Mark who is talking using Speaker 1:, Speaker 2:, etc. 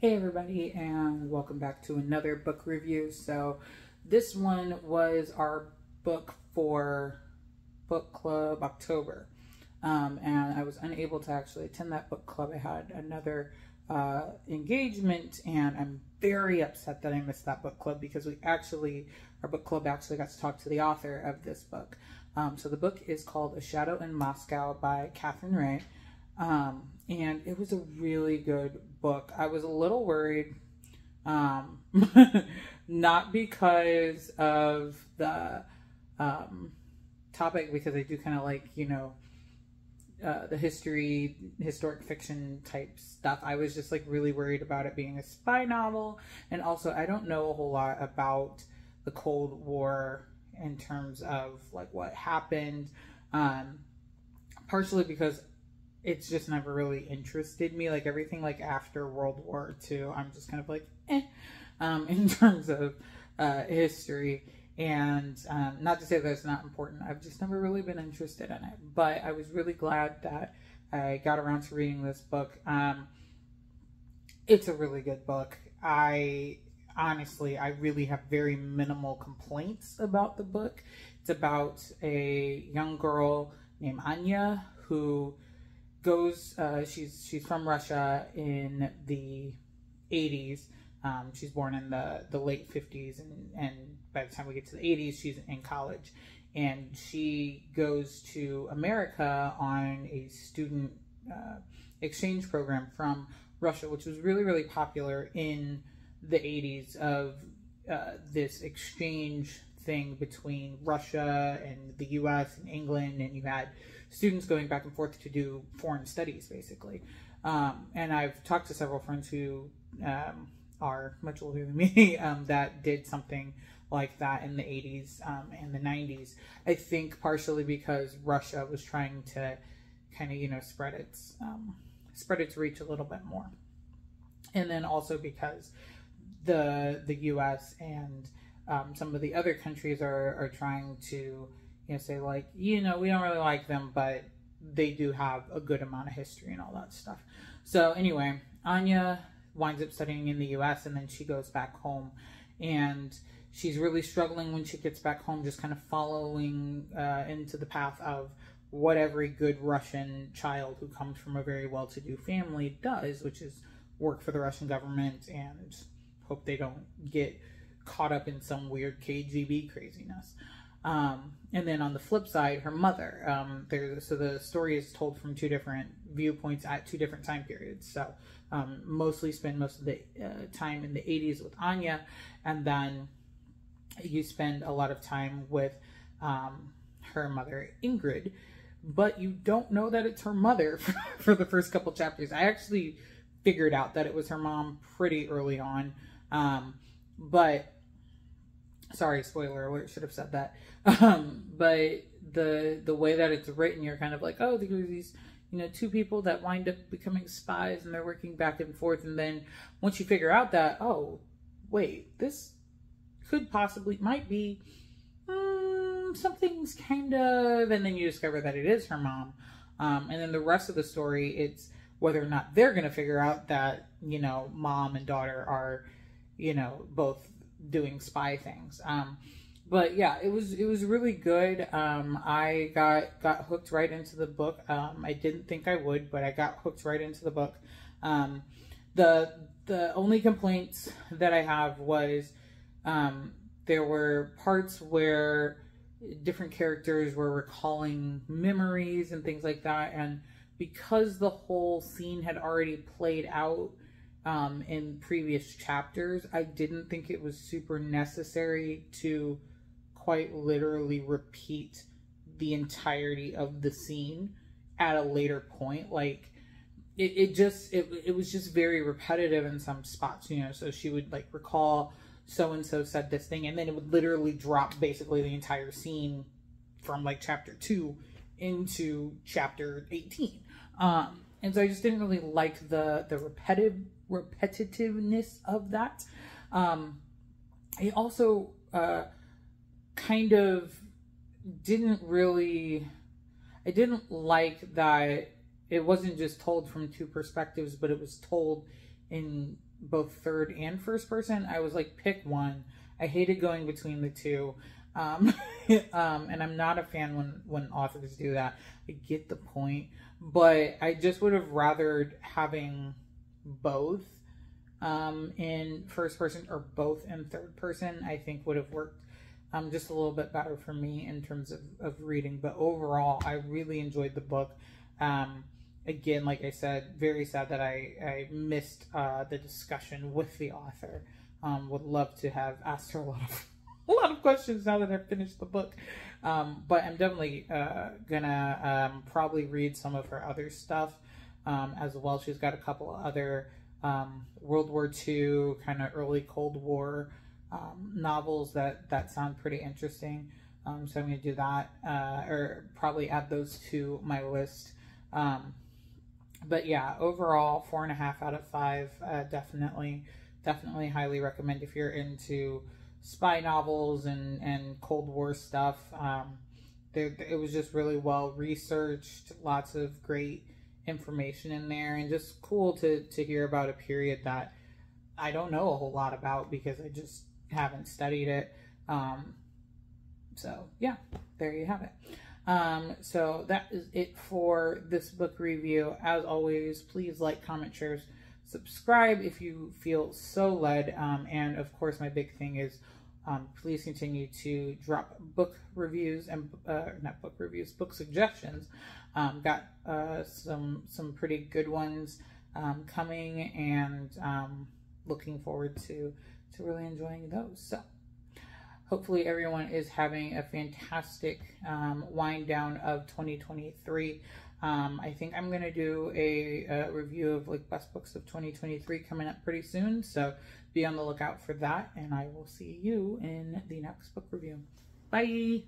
Speaker 1: Hey everybody, and welcome back to another book review. So this one was our book for book club October, and I was unable to actually attend that book club. I had another engagement, and I'm very upset that I missed that book club because our book club actually got to talk to the author of this book. So the book is called A Shadow in Moscow by Katherine Reay. And it was a really good book. I was a little worried, not because of the topic, because I do kind of like, the historic fiction type stuff. I was just like really worried about it being a spy novel. And also, I don't know a whole lot about the Cold War in terms of like what happened, partially because it's just never really interested me. Like everything like after World War II, I'm just kind of like, in terms of history. And not to say that it's not important. I've just never really been interested in it. But I was really glad that I got around to reading this book. It's a really good book. I really have very minimal complaints about the book. It's about a young girl named Anya who goes, she's from Russia in the 80s. She's born in the late 50s, and by the time we get to the 80s, she's in college. And she goes to America on a student exchange program from Russia, which was really, really popular in the 80s, of this exchange thing between Russia and the US and England, and you had students going back and forth to do foreign studies, basically. And I've talked to several friends who are much older than me that did something like that in the 80s and the 90s. I think partially because Russia was trying to kind of, spread its reach a little bit more. And then also because the US and some of the other countries are trying to say like, we don't really like them, but they do have a good amount of history and all that stuff. So anyway, Anya winds up studying in the US, and then she goes back home, and she's really struggling when she gets back home, just kind of following into the path of what every good Russian child who comes from a very well-to-do family does, which is work for the Russian government and hope they don't get caught up in some weird KGB craziness. And then on the flip side, her mother, so the story is told from two different viewpoints at two different time periods. So mostly spend most of the time in the 80s with Anya, and then you spend a lot of time with her mother, Ingrid, but you don't know that it's her mother for the first couple chapters. I actually figured out that it was her mom pretty early on, but sorry, spoiler alert, should have said that. But the way that it's written, you're kind of like, oh, there's these, two people that wind up becoming spies, and they're working back and forth. And then once you figure out that, oh, wait, this might be something's kind of, and then you discover that it is her mom. And then the rest of the story, it's whether or not they're going to figure out that, mom and daughter are, both doing spy things. But yeah, it was really good. I got hooked right into the book. I didn't think I would, but I got hooked right into the book. The only complaints that I have was there were parts where different characters were recalling memories and things like that, and because the whole scene had already played out in previous chapters, I didn't think it was super necessary to quite literally repeat the entirety of the scene at a later point. Like it was just very repetitive in some spots, so she would like recall so-and-so said this thing, and then it would literally drop basically the entire scene from like chapter 2 into chapter 18. And so I just didn't really like the repetitiveness of that. I also kind of I didn't like that it wasn't just told from two perspectives, but it was told in both third and first person. I was like, pick one. I hated going between the two. And I'm not a fan when authors do that. I get the point, but I just would have rathered having both in first person or both in third person. I think would have worked just a little bit better for me in terms of reading. But overall, I really enjoyed the book. Again, like I said, very sad that I missed the discussion with the author. Would love to have asked her a lot of questions now that I've finished the book. But I'm definitely gonna probably read some of her other stuff as well. She's got a couple of other World War II, kind of early Cold War novels that sound pretty interesting. So I'm gonna do that, or probably add those to my list. But yeah, overall, 4.5 out of 5. Definitely highly recommend if you're into spy novels and Cold War stuff. It was just really well researched, lots of great information in there, and just cool to hear about a period that I don't know a whole lot about because I just haven't studied it. So yeah, there you have it. So that is it for this book review. As always, please like, comment, share, subscribe if you feel so led. And of course, my big thing is please continue to drop book reviews and not book reviews, book suggestions. Got some pretty good ones coming, and looking forward to really enjoying those. So hopefully everyone is having a fantastic wind down of 2023. I think I'm going to do a review of like best books of 2023 coming up pretty soon. So be on the lookout for that. And I will see you in the next book review. Bye.